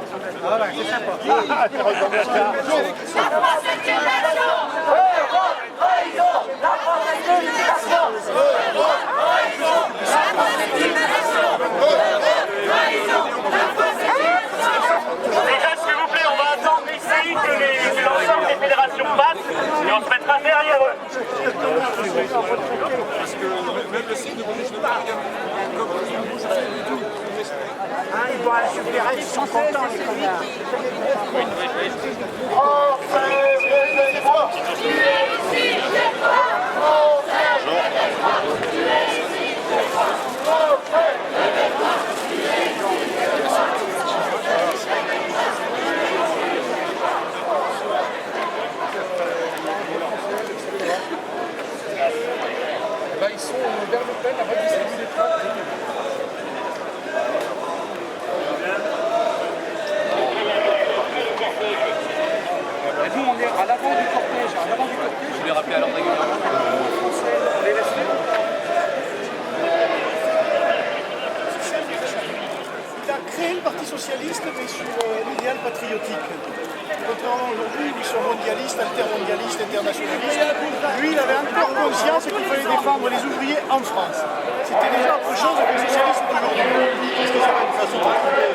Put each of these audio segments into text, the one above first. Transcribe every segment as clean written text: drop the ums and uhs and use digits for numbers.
Ah ouais, c'est sympa. La France est une nation. La France est une nation. Déjà, s'il vous plaît, on va attendre ici que l'ensemble des fédérations passent et on se mettra derrière eux. Parce que même le signe de bouge ne pas Ils vont récupérer, ils sont contents les connards. Ils sont vers le plein, là-bas, ils distribuent des tracts. Et nous, on est à l'avant du cortège. Je vais rappeler à l'ordre régulièrement. On les laisse faire. Il a créé le Parti Socialiste, mais sur l'idéal patriotique. Contrairement aujourd'hui, où ils sont mondialistes, altermondialistes, internationalistes. Lui, il avait encore conscience qu'il fallait défendre les ouvriers en France. C'était déjà autre chose que les socialistes d'aujourd'hui. Est-ce que ça va une façon de trouver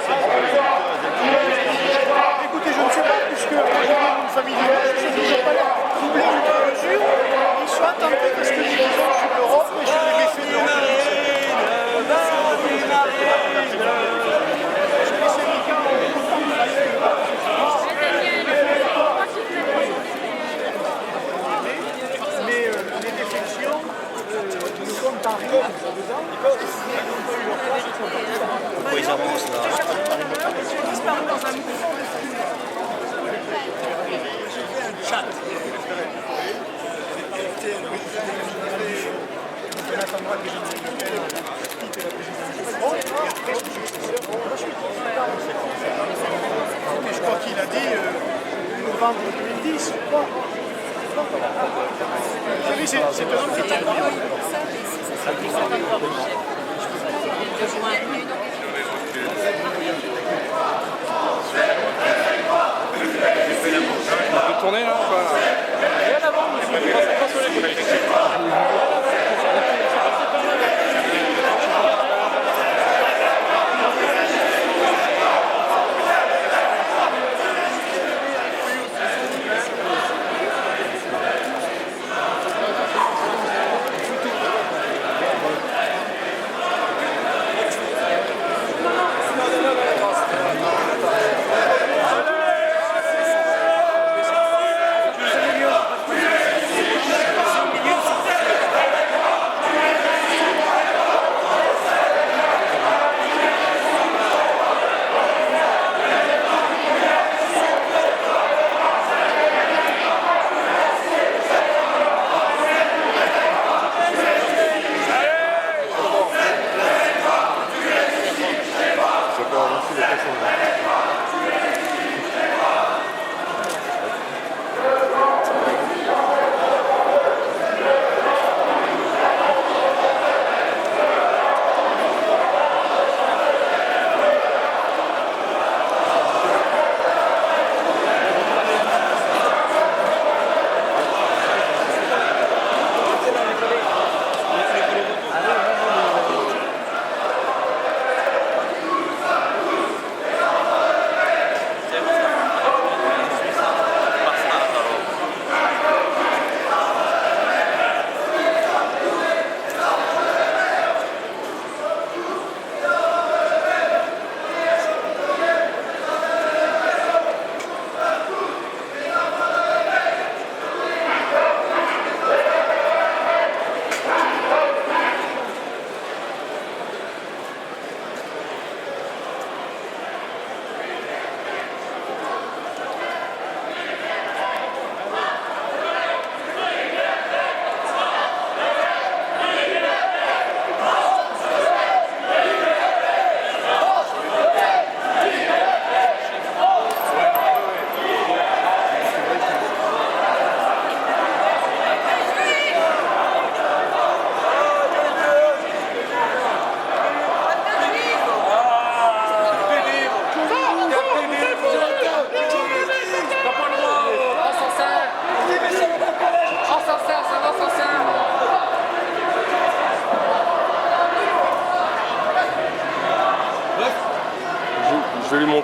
Écoutez, je ne sais pas, puisque moi je viens d'une famille de base, je ne sais pas la troubler outre mesure. Ils sont attentifs à ce que nous disons sur l'Europe et sur les méfaits de l'Europe. Pourquoi ils avancent là? Je crois qu'il a dit novembre 2010, je crois. Vous savez, c'est un homme qui est On peut tourner là ou pas là?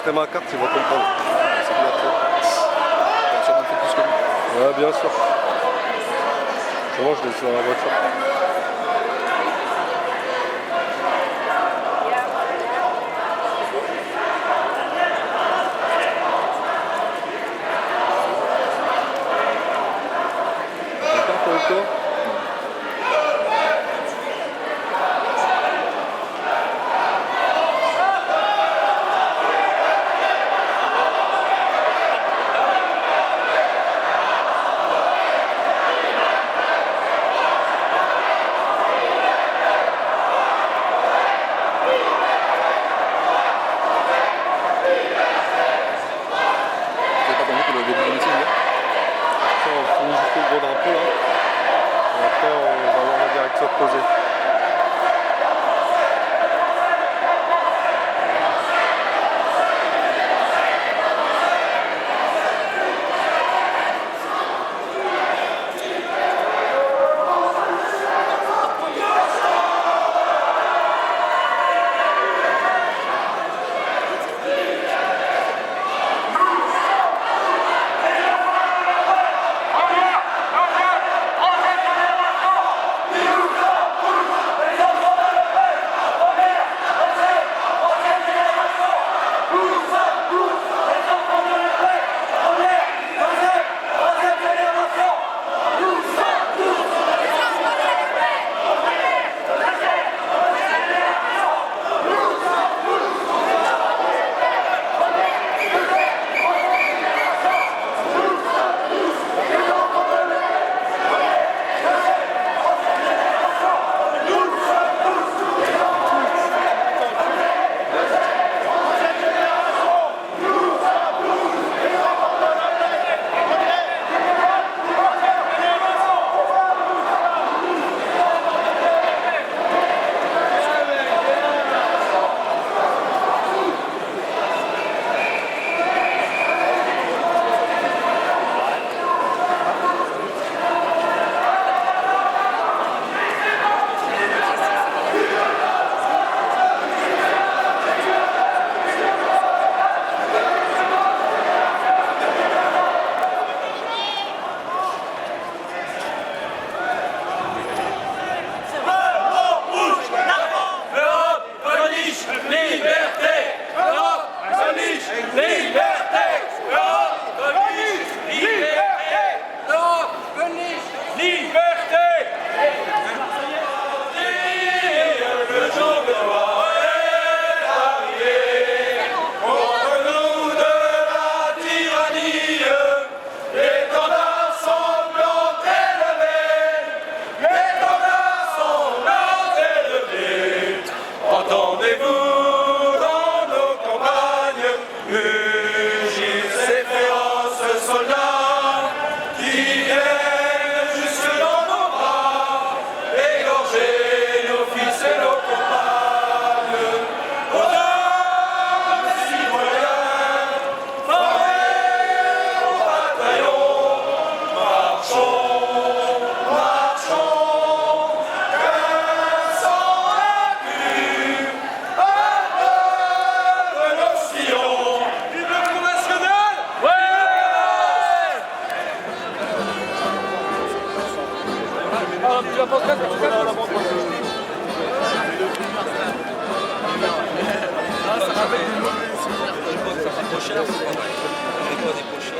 montrer ma carte, ils vont comprendre. C'est bien fait. Bien sûr, on fait plus que nous. Ouais, bien sûr. C'est bon, je l'ai dans la voiture.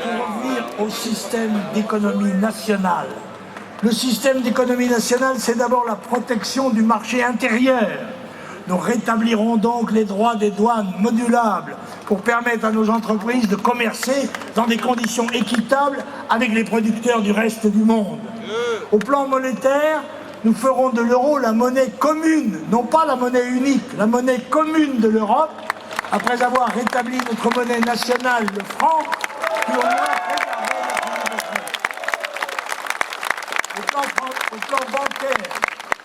Pour revenir au système d'économie nationale. Le système d'économie nationale, c'est d'abord la protection du marché intérieur. Nous rétablirons donc les droits des douanes modulables pour permettre à nos entreprises de commercer dans des conditions équitables avec les producteurs du reste du monde. Au plan monétaire, nous ferons de l'euro la monnaie commune, non pas la monnaie unique, la monnaie commune de l'Europe, après avoir rétabli notre monnaie nationale, le franc, qui au moins au plan bancaire,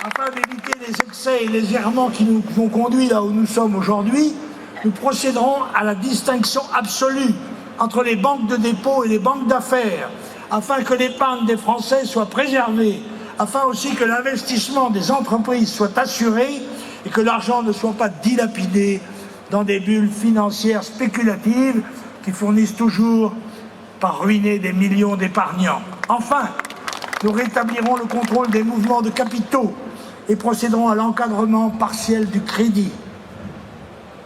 afin d'éviter les excès et les errements qui nous ont conduits là où nous sommes aujourd'hui, nous procéderons à la distinction absolue entre les banques de dépôt et les banques d'affaires, afin que l'épargne des Français soit préservée, afin aussi que l'investissement des entreprises soit assuré et que l'argent ne soit pas dilapidé dans des bulles financières spéculatives qui fournissent toujours par ruiner des millions d'épargnants. Enfin, nous rétablirons le contrôle des mouvements de capitaux et procéderons à l'encadrement partiel du crédit.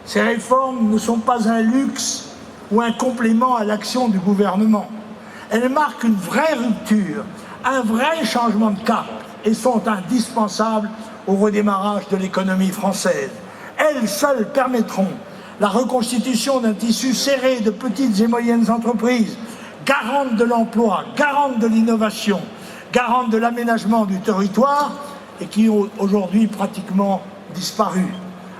Ces réformes ne sont pas un luxe ou un complément à l'action du gouvernement. Elles marquent une vraie rupture, un vrai changement de cap et sont indispensables au redémarrage de l'économie française. Elles seules permettront la reconstitution d'un tissu serré de petites et moyennes entreprises, garantes de l'emploi, garantes de l'innovation, garantes de l'aménagement du territoire et qui ont aujourd'hui pratiquement disparu.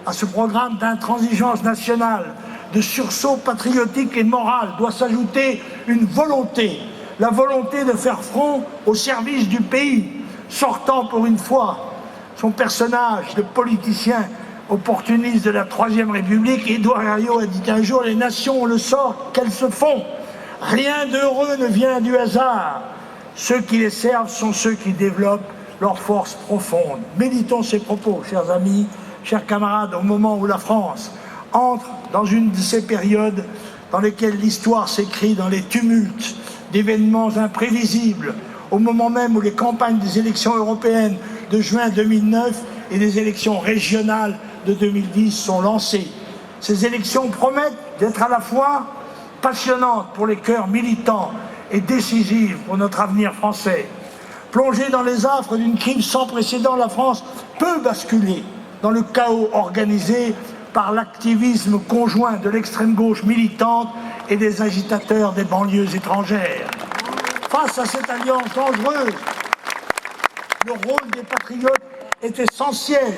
À ce programme d'intransigeance nationale, de sursaut patriotique et moral doit s'ajouter une volonté, la volonté de faire front au service du pays, sortant pour une fois son personnage de politicien opportuniste de la Troisième République. Édouard Herriot a dit un jour « Les nations ont le sort qu'elles se font. Rien d'heureux ne vient du hasard. Ceux qui les servent sont ceux qui développent leur force profonde. » Méditons ces propos, chers amis, chers camarades, au moment où la France entre dans une de ces périodes dans lesquelles l'histoire s'écrit dans les tumultes d'événements imprévisibles, au moment même où les campagnes des élections européennes de juin 2009 et des élections régionales de 2010 sont lancées. Ces élections promettent d'être à la fois passionnantes pour les cœurs militants et décisives pour notre avenir français. Plongée dans les affres d'une crise sans précédent, la France peut basculer dans le chaos organisé par l'activisme conjoint de l'extrême gauche militante et des agitateurs des banlieues étrangères. Face à cette alliance dangereuse, le rôle des patriotes est essentiel.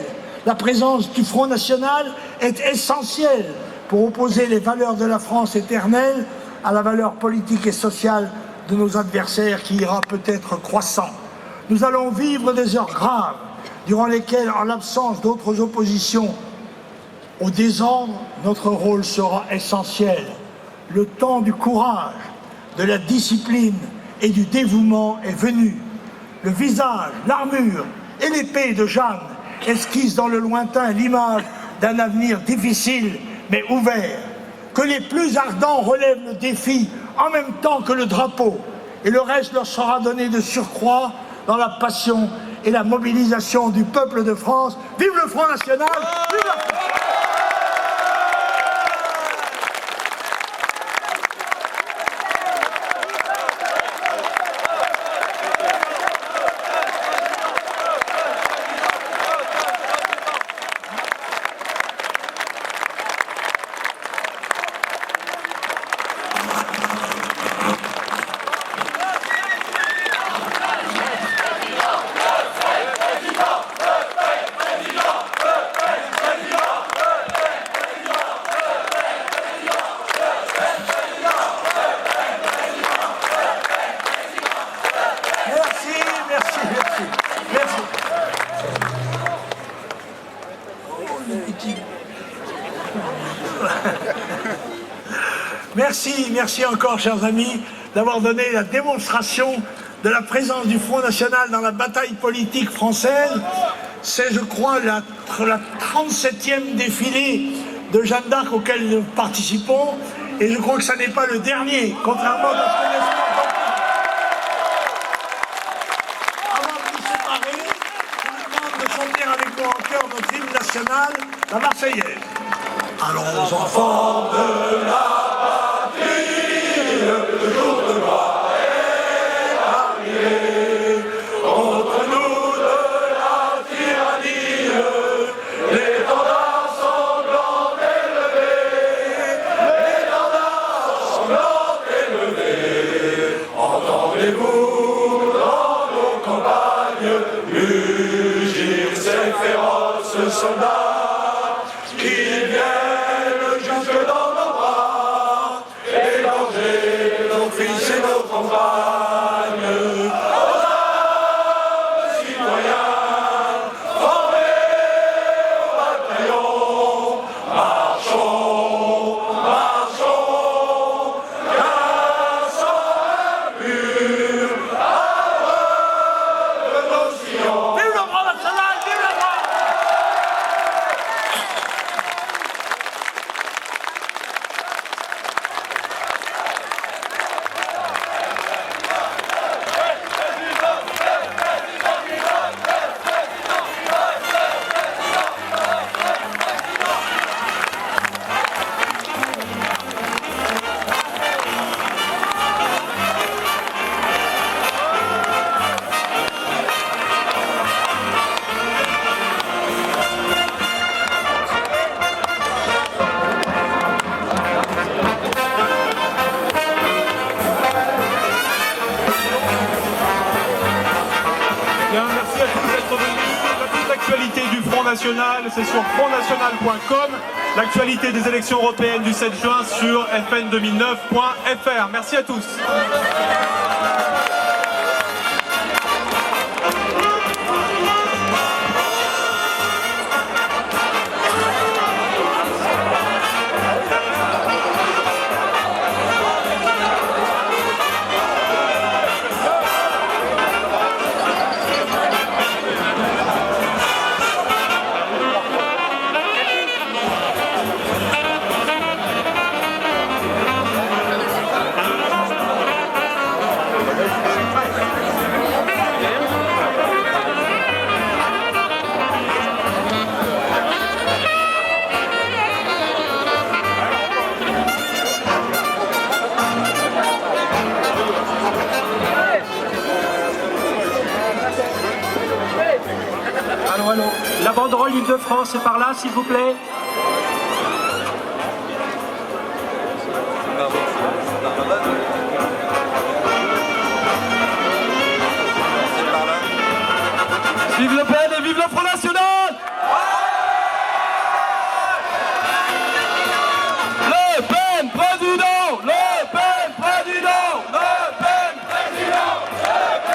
La présence du Front National est essentielle pour opposer les valeurs de la France éternelle à la valeur politique et sociale de nos adversaires qui ira peut-être croissant. Nous allons vivre des heures graves durant lesquelles, en l'absence d'autres oppositions au désordre, notre rôle sera essentiel. Le temps du courage, de la discipline et du dévouement est venu. Le visage, l'armure et l'épée de Jeanne esquissent dans le lointain l'image d'un avenir difficile mais ouvert. Que les plus ardents relèvent le défi en même temps que le drapeau, et le reste leur sera donné de surcroît dans la passion et la mobilisation du peuple de France. Vive le Front National, vive la France! Merci encore, chers amis, d'avoir donné la démonstration de la présence du Front National dans la bataille politique française. C'est, je crois, la 37e défilé de Jeanne d'Arc auquel nous participons, et je crois que ça n'est pas le dernier, contrairement à ce que laisse Avant de nous séparer, je vous demande de chanter avec nous en chœur notre hymne national, la Marseillaise. Allons enfants de la le jour de gloire est arrivé. Contre nous de la tyrannie, l'étendard sanglant est levé. L'étendard sanglant est levé. Entendez-vous dans nos campagnes mugir ces féroces soldats qui viennent jusque dans nos bras et danger nos fils et nos compagnes. Aux âmes citoyens, formés au bataillon, marchons, marchons, cassons un mur, à de nos sillons. Vive le Front National, vive la France! National, c'est sur frontnational.com. L'actualité des élections européennes du 7 juin sur fn2009.fr. Merci à tous. Allô. La banderole Île-de-France est par là, s'il vous plaît. Vive Le Pen et vive le Front National! Le Pen président! Le Pen président! Le Pen président! Le Pen président!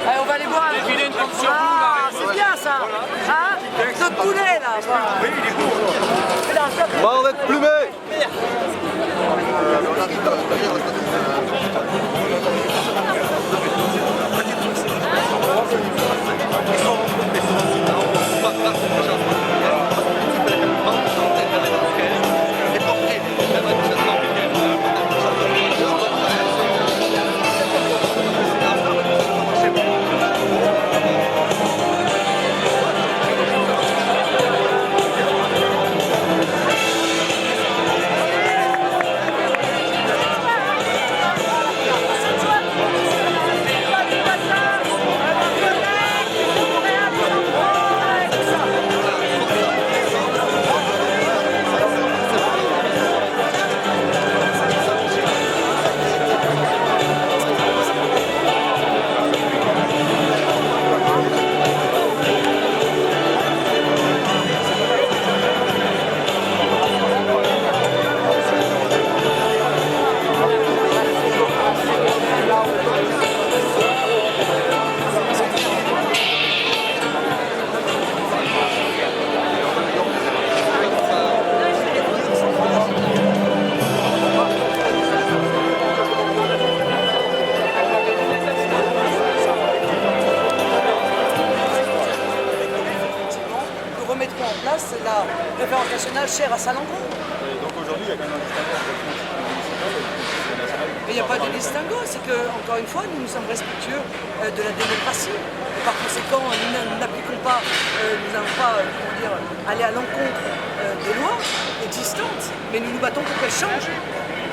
Allez, on va aller voir. Ah, c'est bien ça. Hein? Le poulet là. Oui, il est beau. On va être plumé. référence nationale chère à Salengro. Donc aujourd'hui, il y a quand même un distinguo entre le municipal et le national. Mais il n'y a pas de distinguo, c'est que, encore une fois, nous sommes respectueux de la démocratie. Et par conséquent, nous n'appliquons pas, nous n'allons pas aller à l'encontre des lois existantes, mais nous nous battons pour qu'elles changent.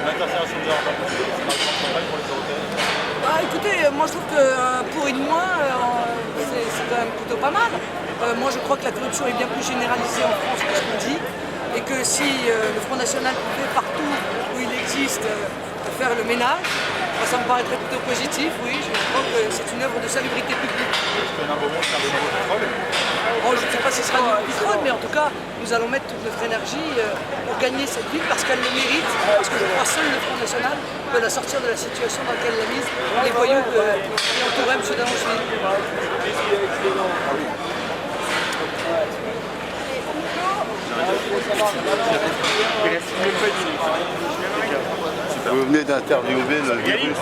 L'incarcération des hors c'est une campagne pour les Européennes. Bah écoutez, moi je trouve que pour une mois, c'est quand même plutôt pas mal. Moi je crois que la corruption est bien plus généralisée en France que ce qu'on dit, et que si le Front National pouvait partout où il existe faire le ménage, bah, ça me paraîtrait plutôt positif, oui, je crois que c'est une œuvre de salubrité publique. Oh, je ne sais pas si ce sera du pétrole, mais en tout cas, nous allons mettre toute notre énergie pour gagner cette ville parce qu'elle le mérite, parce que je crois seul le Front National peut la sortir de la situation dans laquelle elle l'a mise, les voyous qui entouraient M. Damanchvili. Vous venez d'interviewer le virus.